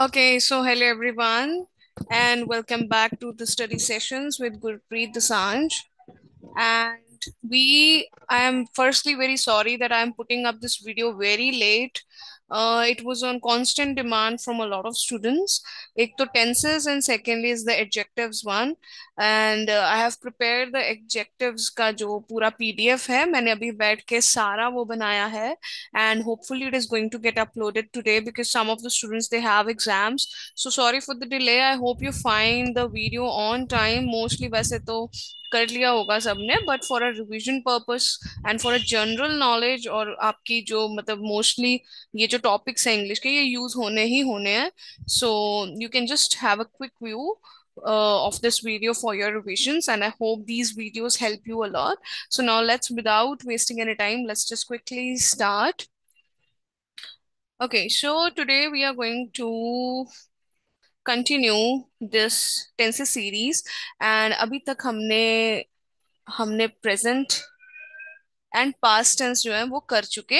Okay, so hello everyone, and welcome back to the study sessions with Gurpreet Dosanjh. And I am firstly very sorry that I am putting up this video very late. It was on constant demand from a lot of students. एक तो tenses and secondly is the adjectives one. And I have prepared the adjectives का जो पूरा PDF है मैंने अभी बैठ के सारा वो बनाया है, and hopefully it is going to get uploaded today because some of the students they have exams. So sorry for the delay. I hope you find the video on time. Mostly वैसे तो कर लिया होगा सबने, but for a revision purpose and for a general knowledge और आपकी जो मतलब मोस्टली ये जो टॉपिक्स हैं इंग्लिश के ये यूज होने ही होने हैं. सो you can just have a quick view of this video for your revisions, and I hope these videos help you a lot. So now let's, without wasting any time, let's just quickly start. Okay, so today we are going to continue this tenses series. And अभी तक हमने हमने present and past tense जो है वो कर चुके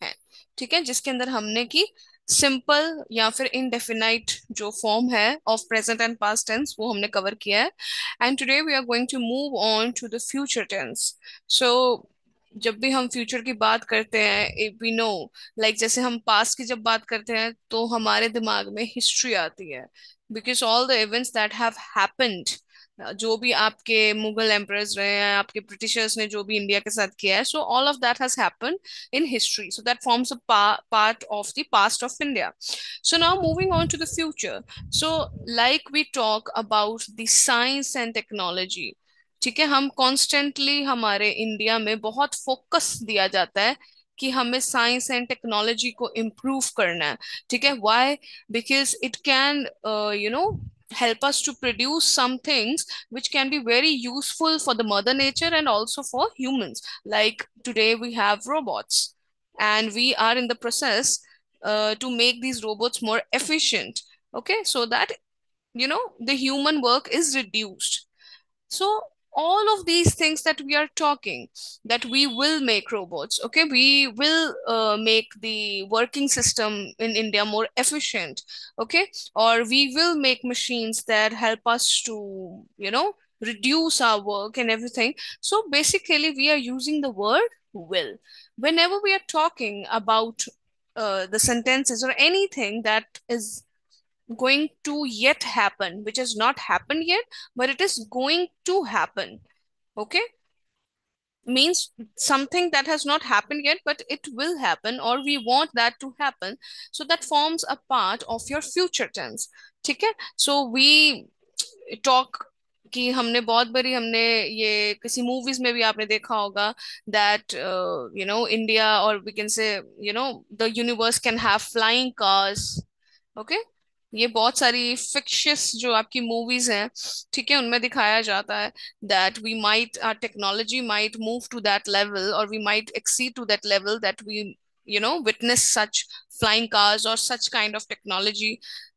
हैं. ठीक है, जिसके अंदर हमने की सिंपल या फिर इनडेफिनाइट जो फॉर्म है of present and past tense वो हमने कवर किया है. And today we are going to move on to the future tense. So जब भी हम फ्यूचर की बात करते हैं वी नो, लाइक जैसे हम पास्ट की जब बात करते हैं तो हमारे दिमाग में हिस्ट्री आती है, because all the events that have happened, जो भी आपके मुगल एम्परर्स रहे हैं, आपके ब्रिटिशर्स ने जो भी इंडिया के साथ किया है, so all of that has happened in history. So that forms a part of the past of India. So now moving on to the future. So like we talk about the science and technology. ठीक है, हम constantly हमारे India में बहुत focus दिया जाता है कि हमें साइंस एंड टेक्नोलॉजी को इम्प्रूव करना है. ठीक है, why? Because it can help us to produce some things which can be very useful for the mother nature and also for humans. Like today we have robots, and we are in the process to make these robots more efficient, okay, so that the human work is reduced. So all of these things that we are talking, that we will make robots, okay, we will make the working system in India more efficient, okay, or we will make machines that help us to reduce our work and everything. So basically we are using the word will whenever we are talking about the sentences or anything that is going to yet happen, which has not happened yet, but it is going to happen. Okay, means something that has not happened yet, but it will happen, or we want that to happen. So that forms a part of your future tense. ठीक है, so we talk कि हमने बहुत बड़ी हमने ये किसी movies में भी आपने देखा होगा that India, or we can say the universe can have flying cars. Okay, ये बहुत सारी फिक्शियस जो आपकी मूवीज हैं, ठीक है, उनमें दिखाया जाता है that we might, our technology might move to that level, or we might exceed to that level that we witness such flying cars or such kind of technology.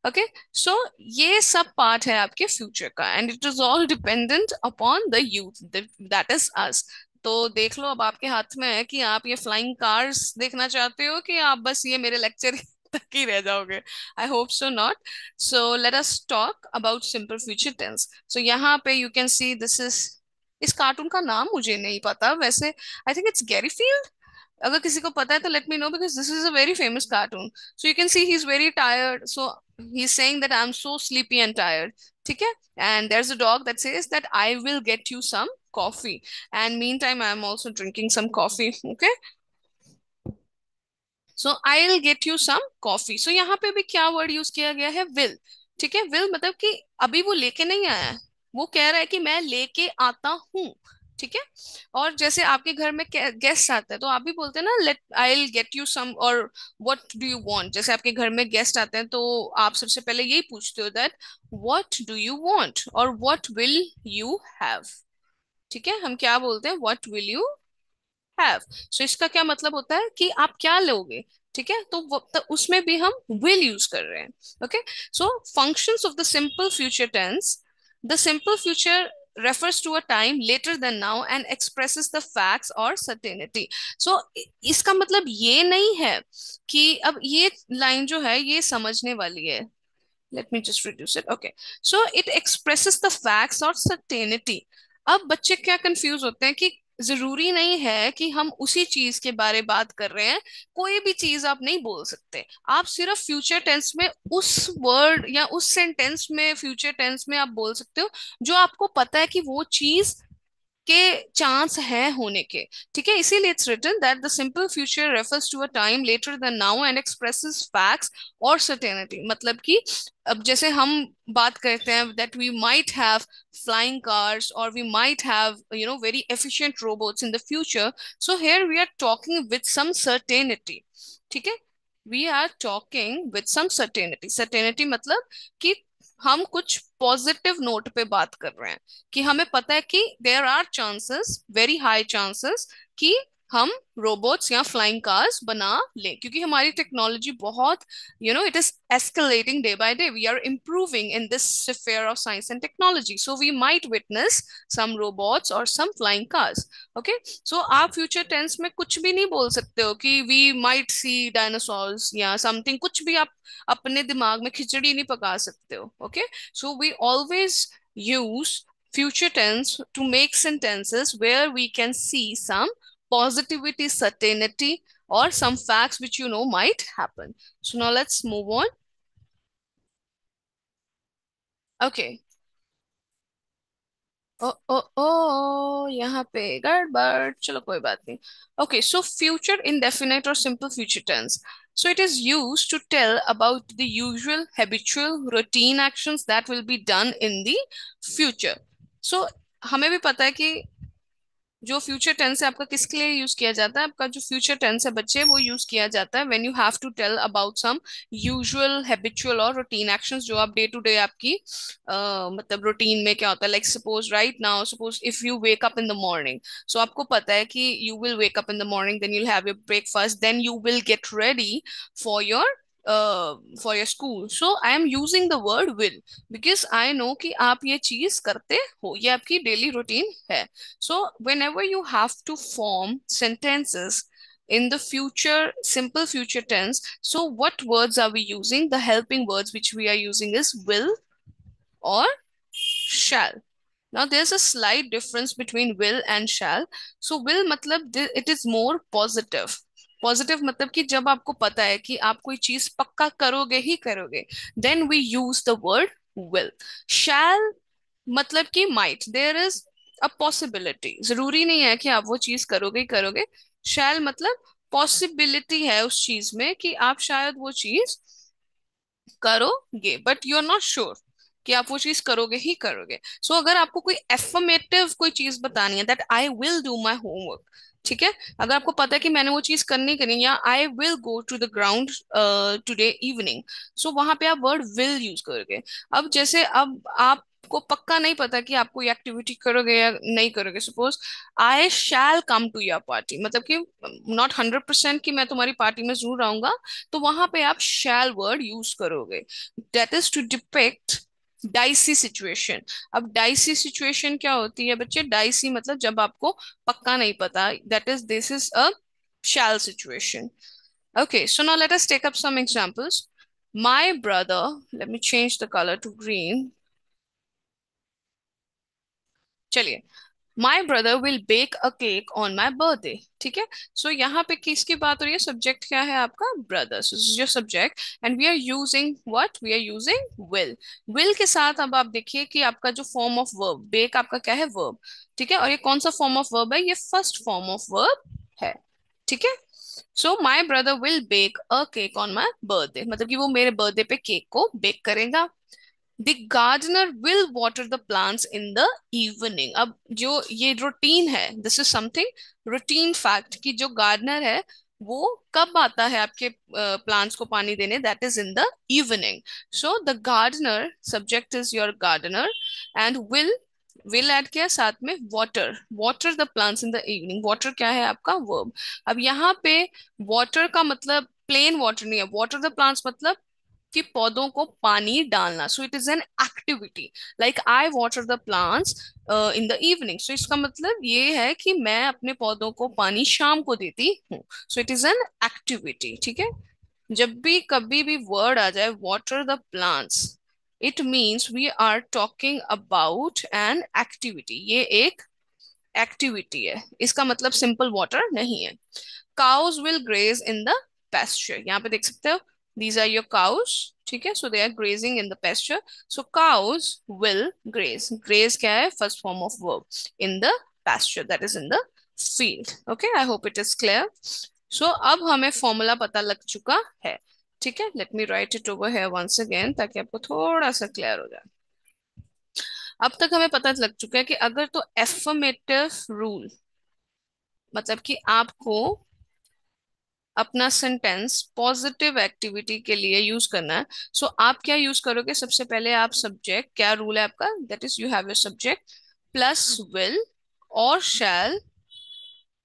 Okay, so ये सब part है आपके future का, and it is all dependent upon the youth, that is us. तो देख लो, अब आपके हाथ में है कि आप ये फ्लाइंग कार्स देखना चाहते हो कि आप बस ये मेरे लेक्चर तक ही रह जाओगे. I hope so not. So let us talk about simple future tense. So यहाँ पे you can see this is, इस कार्टून का नाम मुझे नहीं पता वैसे. I think it's Garfield. अगर किसी को पता है तो let me know, because this is a very famous cartoon. So you can see he is very tired, so he is saying that I am so sleepy and tired. ठीक है, and there is a dog that says that I will get you some coffee, and meantime I am also drinking some coffee. Okay, so I will get you some coffee. So यहाँ पे भी क्या word use किया गया है? Will. ठीक है, will मतलब कि अभी वो लेके नहीं आया है, वो कह रहा है कि मैं लेके आता हूँ. ठीक है, और जैसे आपके घर में गेस्ट आते हैं तो आप भी बोलते हैं ना, let I will get you some, और व्हाट डू यू वांट. जैसे आपके घर में गेस्ट आते हैं तो आप सबसे पहले यही पूछते हो that what do you want और व्हाट विल यू हैव. ठीक है, हम क्या बोलते हैं? What will you have. So इसका क्या मतलब होता है कि आप क्या लोगे. ठीक है, तो उसमें भी हम will यूज कर रहे हैं. Okay, so functions of the simple future tense. The simple future refers to a time later than now and expresses the facts or certainty. So इसका मतलब ये नहीं है कि अब ये लाइन जो है ये समझने वाली है. Let me just reduce it. Okay. So it expresses the facts or certainty. अब बच्चे क्या कंफ्यूज होते हैं कि जरूरी नहीं है कि हम उसी चीज के बारे बात कर रहे हैं। कोई भी चीज आप नहीं बोल सकते। आप सिर्फ फ्यूचर टेंस में उस वर्ड या उस सेंटेंस में, फ्यूचर टेंस में आप बोल सकते हो जो आपको पता है कि वो चीज के चांस है होने के। ठीक है, इसीलिए it's written that the simple future refers to a time later than now and expresses facts और सर्टेनिटी। मतलब कि अब जैसे हम बात करते हैं that we might have flying cars or we might have very efficient robots in the future, so here we are talking with some certainty। ठीक है, we are talking with some certainty। certainty मतलब कि हम कुछ positive note पे बात कर रहे हैं, कि हमें पता है कि there are chances, very high chances, कि हम रोबोट्स या फ्लाइंग कार्स बना लें, क्योंकि हमारी टेक्नोलॉजी बहुत it is escalating day by day. We are improving in this sphere of science and technology, so we might witness some robots or some flying cars। okay, so आप future tense में कुछ भी नहीं बोल सकते हो कि we might see dinosaurs या something, कुछ भी आप अपने दिमाग में खिचड़ी नहीं पका सकते हो। okay, so we always use future tense to make sentences where we can see some positivity, certainty, or some facts which might happen। so now let's move on। okay। ओ ओ ओ यहाँ पे गड़बड़, चलो कोई बात नहीं। okay, so future indefinite or simple future tense, so it is used to tell about the usual habitual routine actions that will be done in the future। so हमें भी पता है कि जो फ्यूचर टेंस है आपका किसके लिए यूज किया जाता है। आपका जो फ्यूचर टेंस है बच्चे, वो यूज किया जाता है when you have to tell about some usual habitual और रूटीन एक्शंस जो आप डे टू डे आपकी मतलब रूटीन में क्या होता है। Like suppose right now, suppose if you wake up in the morning, so आपको पता है कि you will wake up in the morning, then you'll have your breakfast, then you will get ready for your for your school. So I am using the word will because I know कि आप ये चीज करते हो, ये आपकी daily routine है। so, whenever you have to form sentences in the future, simple future tense, so what words are we using? The helping words which we are using is will or shall। Now, there's a slight difference between will and shall। So, will मतलब it is more positive। Positive मतलब कि जब आपको पता है कि आप कोई चीज पक्का करोगे ही करोगे, then we use the word will। shall मतलब कि might, there is a possibility, जरूरी नहीं है कि आप वो चीज करोगे ही करोगे। शैल मतलब पॉसिबिलिटी है उस चीज में कि आप शायद वो चीज करोगे, but you are not sure कि आप वो चीज करोगे ही करोगे। सो अगर आपको कोई एफर्मेटिव कोई चीज बतानी है, that I will do my homework, ठीक है, अगर आपको पता है कि मैंने वो चीज करनी करनी, या I will go to the ground today evening, so वहां पे आप वर्ड विल यूज करोगे। अब जैसे अब आपको पक्का नहीं पता कि आप कोई एक्टिविटी करोगे या नहीं करोगे। Suppose I shall come to your party, मतलब कि नॉट 100% कि मैं तुम्हारी पार्टी में जरूर आऊंगा, तो वहां पे आप शैल वर्ड यूज करोगे। That is to depict dicey situation. अब डाइसी सिचुएशन क्या होती है बच्चे? डाइसी मतलब जब आपको पक्का नहीं पता, that is this is a shall situation. Okay, so now let us take up some examples। My brother, let me change the color to green। चलिए, my brother will bake a cake on my birthday. ठीक है, सो यहाँ पे किसकी बात हो रही है? सब्जेक्ट क्या है आपका? Brother, so this is your subject and we are using what? We are using will. Will के साथ अब आप देखिए कि आपका जो फॉर्म ऑफ वर्ब, बेक आपका क्या है? वर्ब। ठीक है, और ये कौन सा फॉर्म ऑफ वर्ब है? ये फर्स्ट फॉर्म ऑफ वर्ब है। ठीक है, so my brother will bake a cake on my birthday, मतलब कि वो मेरे बर्थडे पे केक को बेक करेगा। The gardener will water the plants in the evening. अब जो ये रूटीन है, this is something routine fact, कि जो गार्डनर है वो कब आता है आपके प्लांट्स को पानी देने? That is in the evening. So the gardener, subject is your gardener, and will add किया साथ में water, water the plants in the evening. Water क्या है आपका? वर्ब। अब यहाँ पे वाटर का मतलब प्लेन वाटर नहीं है, वाटर द प्लांट्स मतलब कि पौधों को पानी डालना। So it is an activity, like I water the plants in the evening. So इसका मतलब ये है कि मैं अपने पौधों को पानी शाम को देती हूँ। So it is an activity. ठीक है, जब भी कभी भी वर्ड आ जाए water the plants, it means we are talking about an activity, ये एक एक्टिविटी है, इसका मतलब सिंपल वाटर नहीं है। Cows will graze in the pasture, यहाँ पे देख सकते हो, दीज आर योर काउज, ठीक है, so they are grazing in the pasture, so cows will graze, graze क्या है, first form of verb, in the pasture that is in the field. Okay, I hope it is clear. So अब हमें formula पता लग चुका है, ठीक है, let me write it over here once again ताकि आपको थोड़ा सा क्लियर हो जाए। अब तक हमें पता लग चुका है कि अगर तो एफर्मेटिव रूल, मतलब कि आपको अपना सेंटेंस पॉजिटिव एक्टिविटी के लिए यूज करना है, सो आप क्या यूज करोगे, सबसे पहले आप सब्जेक्ट, क्या रूल है आपका, that is you have your subject plus will और shall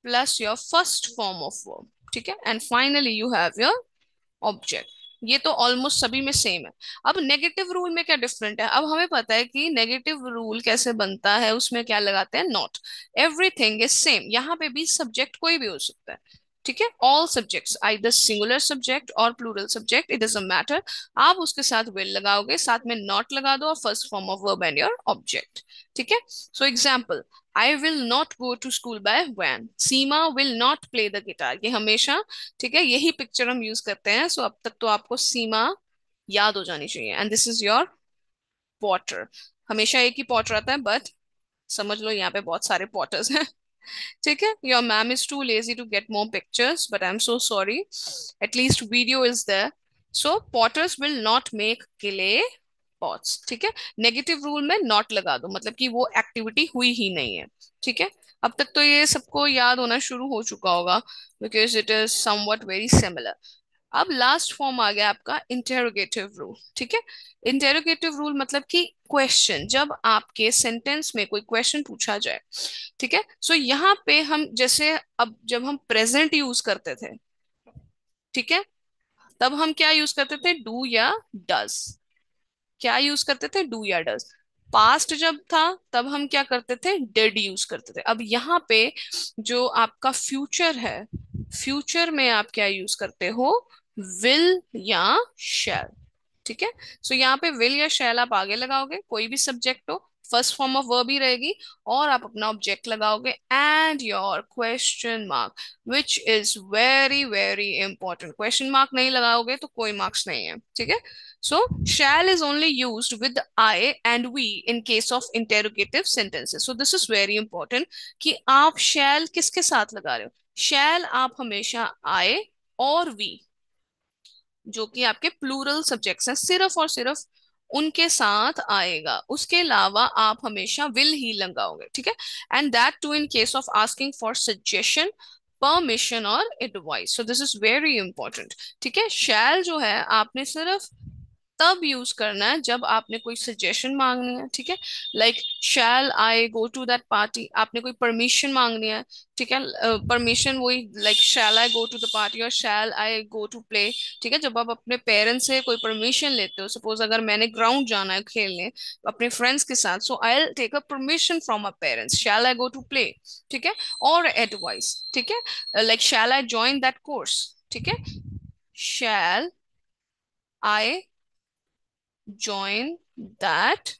plus your first form of verb, ठीक है, and finally you have your object. ये तो ऑलमोस्ट सभी में सेम है। अब नेगेटिव रूल में क्या डिफरेंट है, अब हमें पता है कि नेगेटिव रूल कैसे बनता है, उसमें क्या लगाते हैं, नॉट। एवरीथिंग इज सेम, यहाँ पे भी सब्जेक्ट कोई भी हो सकता है, ठीक है, all subjects either singular subject और plural subject, it doesn't matter. आप उसके साथ विल लगाओगे, साथ में नॉट लगा दो और first form of verb and your object, ठीक है। So example, I will not go to school by van, Seema will not play the guitar, ये हमेशा, ठीक है, यही पिक्चर हम यूज करते हैं। सो अब तक तो आपको सीमा याद हो जानी चाहिए, and this is your Potter, हमेशा एक ही पॉटर आता है, बट समझ लो यहाँ पे बहुत सारे पॉटर्स हैं, ठीक है। Your ma'am is too lazy to get more pictures but I am so sorry, at least video is there. So potters will not make clay pots, ठीक है, नेगेटिव रूल में नॉट लगा दो, मतलब कि वो एक्टिविटी हुई ही नहीं है, ठीक है। अब तक तो ये सबको याद होना शुरू हो चुका होगा, because it is somewhat very similar. अब लास्ट फॉर्म आ गया आपका इंटेरोगेटिव रूल, ठीक है। इंटेरोगेटिव रूल मतलब कि क्वेश्चन, जब आपके सेंटेंस में कोई क्वेश्चन पूछा जाए, ठीक है, सो यहाँ पे हम जैसे, अब जब हम प्रेजेंट यूज करते थे, ठीक है, तब हम क्या यूज करते थे, डू या डज, क्या यूज करते थे, डू या डज। पास्ट जब था तब हम क्या करते थे, डिड यूज करते थे। अब यहाँ पे जो आपका फ्यूचर है, फ्यूचर में आप क्या यूज करते हो, विल या शैल, ठीक है। सो यहाँ पे विल या शैल आप आगे लगाओगे, कोई भी सब्जेक्ट हो, फर्स्ट फॉर्म ऑफ वर्ब ही रहेगी, और आप अपना ऑब्जेक्ट लगाओगे and your question mark, which is very very important. Question mark नहीं लगाओगे तो कोई मार्क्स नहीं है, ठीक है। सो shall is only used with I and we in case of interrogative sentences. So this is very important कि आप shall किसके साथ लगा रहे हो, shall आप हमेशा I और we, जो कि आपके प्लूरल सब्जेक्ट्स हैं, सिर्फ और सिर्फ उनके साथ आएगा, उसके अलावा आप हमेशा विल ही लगाओगे, ठीक है। And that too in case of asking for suggestion, permission और advice, so this is very important, ठीक है। शैल जो है आपने सिर्फ तब यूज करना है जब आपने कोई सजेशन मांगनी है, ठीक है, like shall I go to that party, आपने कोई परमिशन मांगनी है, ठीक है, परमिशन वही like shall I go to the party और shall I go to play, ठीक है। जब आप अपने पेरेंट्स से कोई परमिशन लेते हो, सपोज अगर मैंने ग्राउंड जाना है खेलने अपने फ्रेंड्स के साथ, so I take a permission from my parents, shall I go to play, ठीक है, और एडवाइस, ठीक है, like shall I join that course, ठीक है, शैल आई join that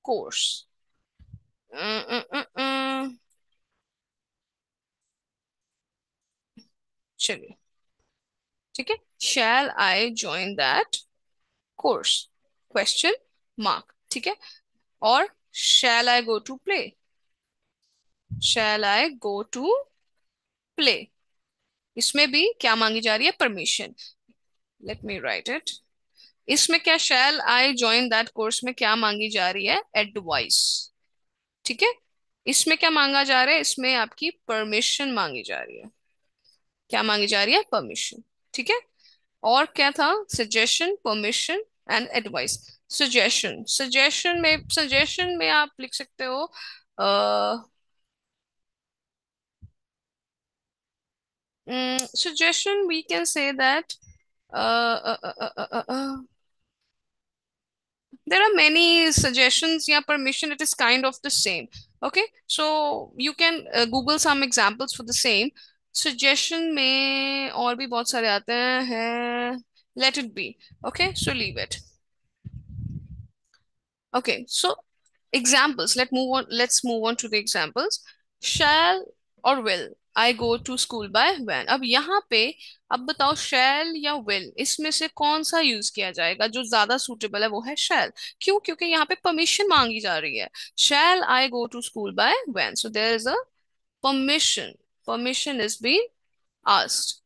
course. चलिए, ठीक है, shall I join that course, question mark, ठीक है, और shall I go to play, shall I go to play, इसमें भी क्या मांगी जा रही है, permission. Late me write it, इसमें क्या shall I join that course में क्या मांगी जा रही है, एडवाइस, ठीक है। इसमें क्या मांगा जा रहा है, इसमें आपकी परमिशन मांगी जा रही है, क्या मांगी जा रही है, परमिशन, ठीक है। और क्या था, suggestion, permission and advice. Suggestion, suggestion में आप लिख सकते हो, suggestion we can say that uh, uh, uh, uh, uh, uh, there are many suggestions, yeah, permission, it is kind of the same, okay, so you can google some examples for the same। suggestion में और भी बहुत सारे आते हैं, let it be, okay, so leave it। Okay, so examples. Let's move on to the examples. Shall or will I go to school by when? अब यहाँ पे अब बताओ shall या will इसमें से कौन सा यूज किया जाएगा? जो ज्यादा सूटेबल है वो है shall. क्यों? क्योंकि यहाँ पे परमिशन मांगी जा रही है. Shall I go to school by when? So there is a permission. Permission is being asked.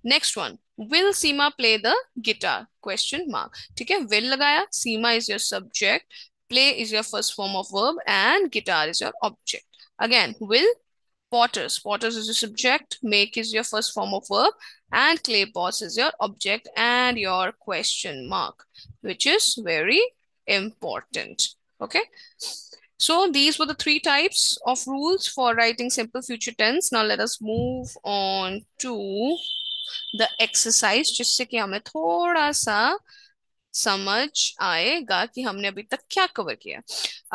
Next one, will Seema play the guitar question mark. ठीक है, विल लगाया, Seema is your subject, play is your first form of verb and guitar is your object. Again will potters, potters is your subject, make is your first form of verb, and clay pots is your object and your question mark, which is very important. Okay, so these were the three types of rules for writing simple future tense. Now let us move on to the exercise, जिससे कि हमें थोड़ा सा समझ आएगा कि हमने अभी तक क्या कवर किया.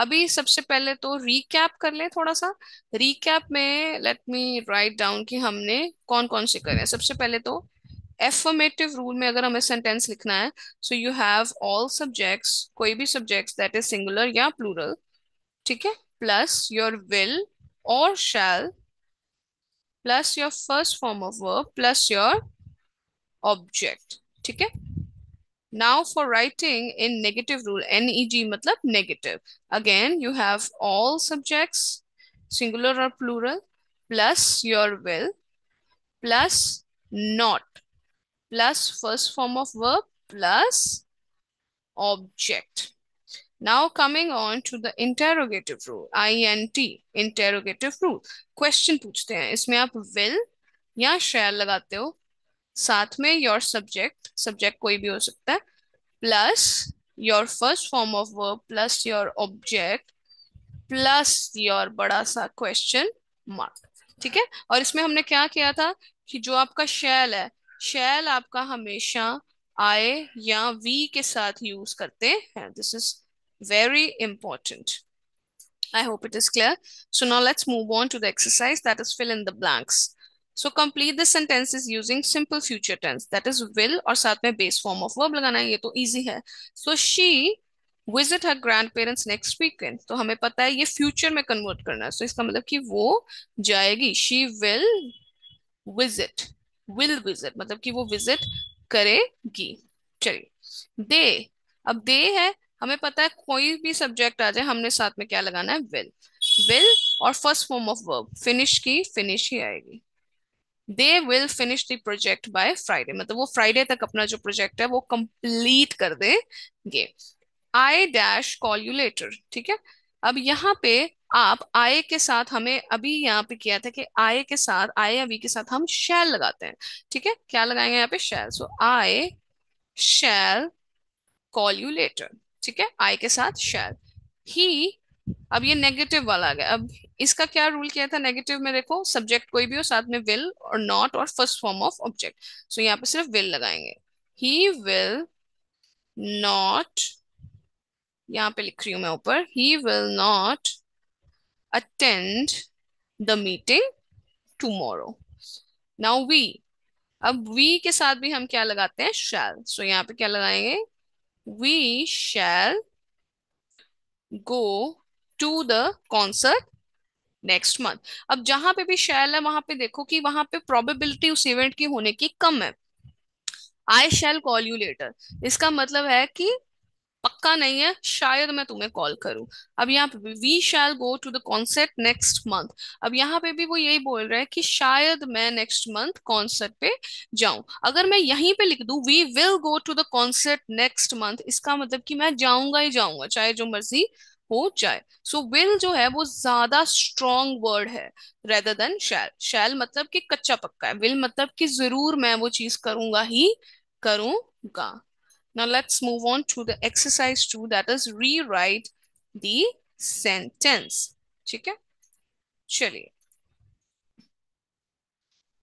अभी सबसे पहले तो रीकैप कर ले थोड़ा सा. रीकैप में लेट मी राइट डाउन कि हमने कौन कौन से करे. सबसे पहले तो एफर्मेटिव रूल में अगर हमें सेंटेंस लिखना है, so you have all subjects, कोई भी सब्जेक्ट्स दैट इज सिंगुलर या प्लूरल. ठीक है, प्लस योर विल और shall plus your first form of verb plus your object. ठीक है, now for writing in negative rule, neg matlab negative, again you have all subjects singular or plural plus your will plus not plus first form of verb plus object. Now coming on to the interrogative rule, int interrogative rule. Question पूछते हैं, इसमें आप will या shall लगाते हो, साथ में your subject, subject कोई भी हो सकता है, plus your first form of verb plus your object plus your बड़ा सा क्वेश्चन मार्क. ठीक है, और इसमें हमने क्या किया था कि जो आपका शैल है, शैल आपका हमेशा आई या वी के साथ यूज करते हैं. This is very important. I hope it is clear. So now let's move on to the exercise, that is fill in the blanks. So complete the sentences using simple future tense, that is will और साथ में base form of verb लगाना है. ये तो easy है. So she visit her grandparents next weekend. तो हमें पता है ये future में convert करना है. So इसका मतलब कि वो जाएगी. She visit. Will visit मतलब कि वो visit करेगी. चलिए, they, अब they है, हमें पता है कोई भी सब्जेक्ट आ जाए हमने साथ में क्या लगाना है, विल. विल और first form of verb, finish की फिनिश ही आएगी. They will finish the project by Friday मतलब वो फ्राइडे तक अपना जो प्रोजेक्ट है वो कंप्लीट कर देंगे. I dash call you later. ठीक है, अब यहाँ पे आप आए के साथ, हमें अभी यहाँ पे किया था कि आए के साथ, आए अभी के साथ हम शैल लगाते हैं. ठीक है, क्या लगाएंगे यहाँ पे, शैल. सो आई शैल कॉल यू लेटर. ठीक है, आई के साथ शैल. ही, अब ये नेगेटिव वाला आ गया. अब इसका क्या रूल किया था नेगेटिव में, देखो सब्जेक्ट कोई भी हो, साथ में विल और नॉट और first form of object. So यहाँ पे सिर्फ विल लगाएंगे. ही विल नॉट, यहाँ पे लिख रही हूं मैं ऊपर, he will not attend the meeting tomorrow. Now we, अब वी के साथ भी हम क्या लगाते हैं, शैल. सो यहाँ पे क्या लगाएंगे, we shall go to the concert next month. अब जहां पे भी शैल है वहां पे देखो कि वहां पे प्रोबेबिलिटी उस इवेंट की होने की कम है. आई शैल कॉल यू लेटर, इसका मतलब है कि पक्का नहीं है, शायद मैं तुम्हें कॉल करूं. अब यहाँ पे we shall go to the concert next month. अब यहाँ पे भी वो यही बोल रहा है कि शायद मैं नेक्स्ट मंथ कॉन्सर्ट पे जाऊं. अगर मैं यहीं पे लिख दूं we will go to the concert next month, इसका मतलब कि मैं जाऊंगा ही जाऊंगा चाहे जो मर्जी हो जाए. सो विल जो है वो ज्यादा स्ट्रॉन्ग वर्ड है रेदर देन शैल. शैल मतलब कि कच्चा पक्का है, विल मतलब कि जरूर मैं वो चीज करूंगा ही करूंगा. Now let's move on to the exercise 2, that is rewrite the sentence. ठीक है, चलिए.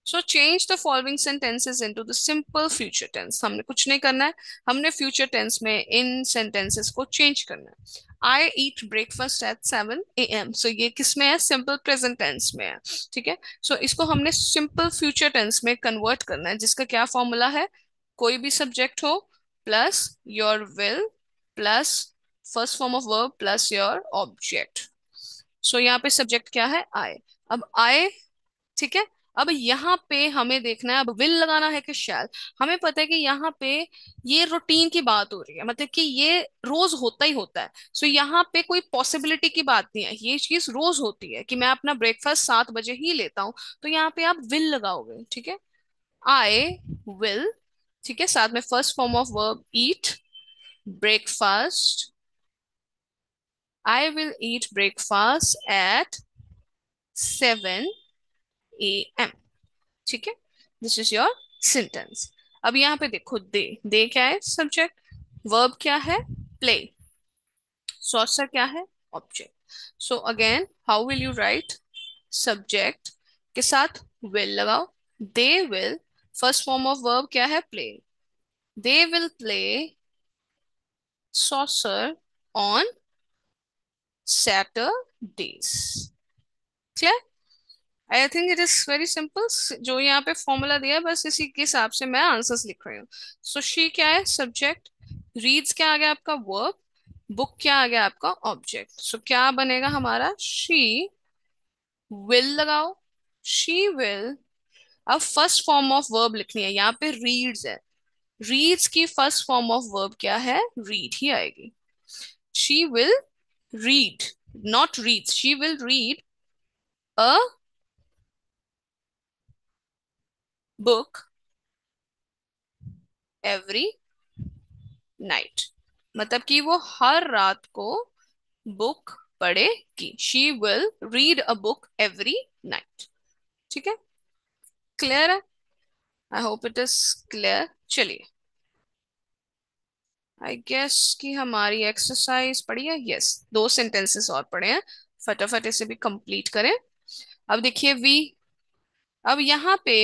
So change the following sentences into the simple future tense. हमने कुछ नहीं करना है, हमने future tense में इन sentences को change करना है. I eat breakfast at 7 a.m. So ये किस में है, simple present tense में है. ठीक है, so इसको हमने simple future tense में convert करना है, जिसका क्या formula है, कोई भी subject हो plus your will plus first form of verb plus your object. So यहाँ पे सब्जेक्ट क्या है, आई। अब आई, ठीक है। अब यहाँ पे हमें देखना है अब विल लगाना है कि शैल। हमें पता है कि यहाँ पे ये रूटीन की बात हो रही है, मतलब कि ये रोज होता ही होता है। सो यहाँ पे कोई पॉसिबिलिटी की बात नहीं है, ये चीज रोज होती है कि मैं अपना ब्रेकफास्ट 7 बजे ही लेता हूँ। तो यहाँ पे आप विल लगाओगे, ठीक है। आई विल, ठीक है, साथ में first form of verb eat, breakfast. I will eat breakfast at 7 a.m. ठीक है, दिस इज योर सेंटेंस। अब यहाँ पे देखो, दे क्या है, सब्जेक्ट। वर्ब क्या है, प्ले। सॉर्सर क्या है, object. So again how will you right, subject के साथ विल लगाओ। They will, first form of verb क्या है, play. They will play sorcerer on Saturdays. Clear? I think it is very simple. जो यहाँ पे फॉर्मूला दिया है बस इसी के हिसाब से मैं आंसर्स लिख रही हूँ। सो शी क्या है, सब्जेक्ट। रीड्स क्या आ गया आपका, वर्ब। बुक क्या आ गया आपका, ऑब्जेक्ट। सो क्या बनेगा हमारा, शी विल लगाओ, शी विल। अब फर्स्ट फॉर्म ऑफ वर्ब लिखनी है, यहाँ पे रीड्स है। रीड्स की फर्स्ट फॉर्म ऑफ वर्ब क्या है, रीड ही आएगी। She will read, not reads, she will read a book every night. मतलब कि वो हर रात को बुक पढ़ेगी। She will read a book every night. ठीक है, क्लियर है? आई होप इट इज क्लियर। चलिए, आई गेस कि हमारी एक्सरसाइज पड़ी है। यस, 2 सेंटेंसेस और पड़े हैं, फटाफट इसे भी कंप्लीट करें। अब देखिए वी, अब यहाँ पे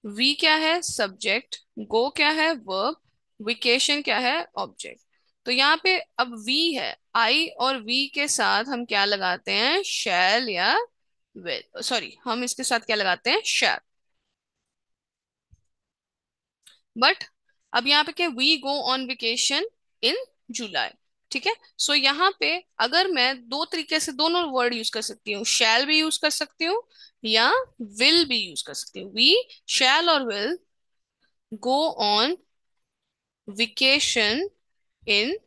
वी क्या है, सब्जेक्ट। गो क्या है, वर्ब। वेकेशन क्या है, ऑब्जेक्ट। तो यहाँ पे अब वी है, आई और वी के साथ हम क्या लगाते हैं, शैल या विल। सॉरी, हम इसके साथ क्या लगाते हैं, शैल। बट अब यहाँ पे क्या, वी गो ऑन वेकेशन इन जुलाई। ठीक है, सो यहाँ पे अगर मैं दो तरीके से दोनों वर्ड यूज कर सकती हूँ, शैल भी यूज कर सकती हूँ या विल भी यूज कर सकती हूँ। वी, शैल और will go on vacation in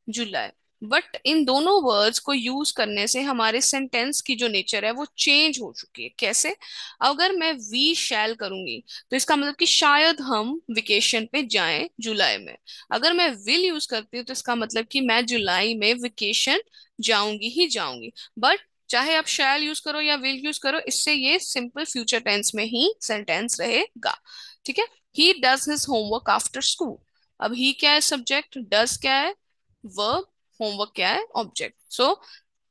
July. But in दोनों वर्ड्स को यूज करने से हमारे सेंटेंस की जो नेचर है वो चेंज हो चुकी है। कैसे? अगर मैं वी शैल करूंगी तो इसका मतलब कि शायद हम वेकेशन पे जाएं जुलाई में। अगर मैं विल यूज करती हूँ तो इसका मतलब कि मैं जुलाई में वेकेशन जाऊंगी ही जाऊंगी। बट चाहे आप शैल यूज करो या विल यूज करो, इससे ये सिंपल फ्यूचर टेंस में ही सेंटेंस रहेगा। ठीक है, he does his homework after school. अब ही क्या है, सब्जेक्ट। डज क्या है, वर्ब। होमवर्क क्या है, object. So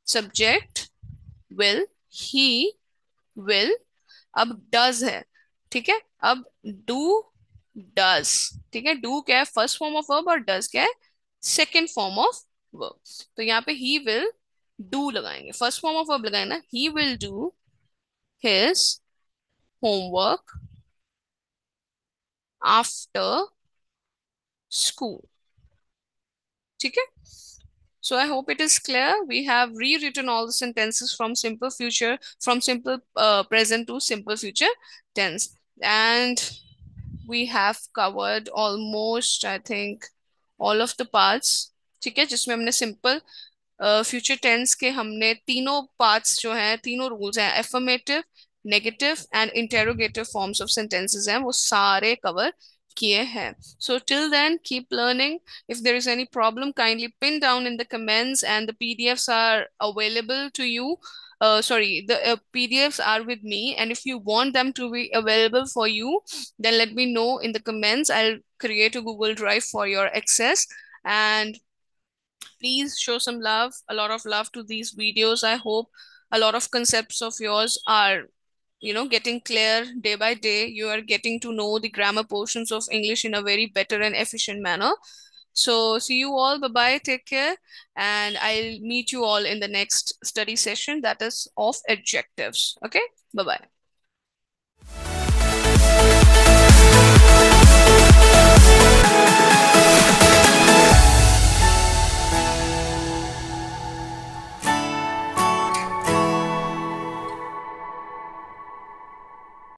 subject will, he will. अब डज है, ठीक है। अब डू, डज। ठीक है, डू क्या है, फर्स्ट फॉर्म ऑफ वर्ब, और डज क्या है, सेकेंड फॉर्म ऑफ वर्ब। तो यहाँ पे ही विल डू लगाएंगे, फर्स्ट फॉर्म ऑफ वर्ब लगाए ना, he will do his homework after school. ठीक है, so I hope it is clear. We have rewritten all the sentences from simple future, from simple present to simple future tense. And we have covered almost, I think, all of the parts. ठीक है, जिसमें हमने simple future tense के हमने तीनों parts जो हैं, तीनों रूल्स हैं, affirmative, negative and interrogative forms of sentences हैं, वो सारे कवर किए हैं. So till then, keep learning. If there is any problem, kindly pin down in the comments, and the PDFs are available to you. Sorry, the PDFs are with me, and if you want them to be available for you, then let me know in the comments. I'll create a Google Drive for your access. And please show some love, a lot of love to these videos. I hope a lot of concepts of yours are, getting clear day by day. You are getting to know the grammar portions of English in a very better and efficient manner. So see you all. Bye bye, take care, and I'll meet you all in the next study session, that is of adjectives. Okay, bye bye.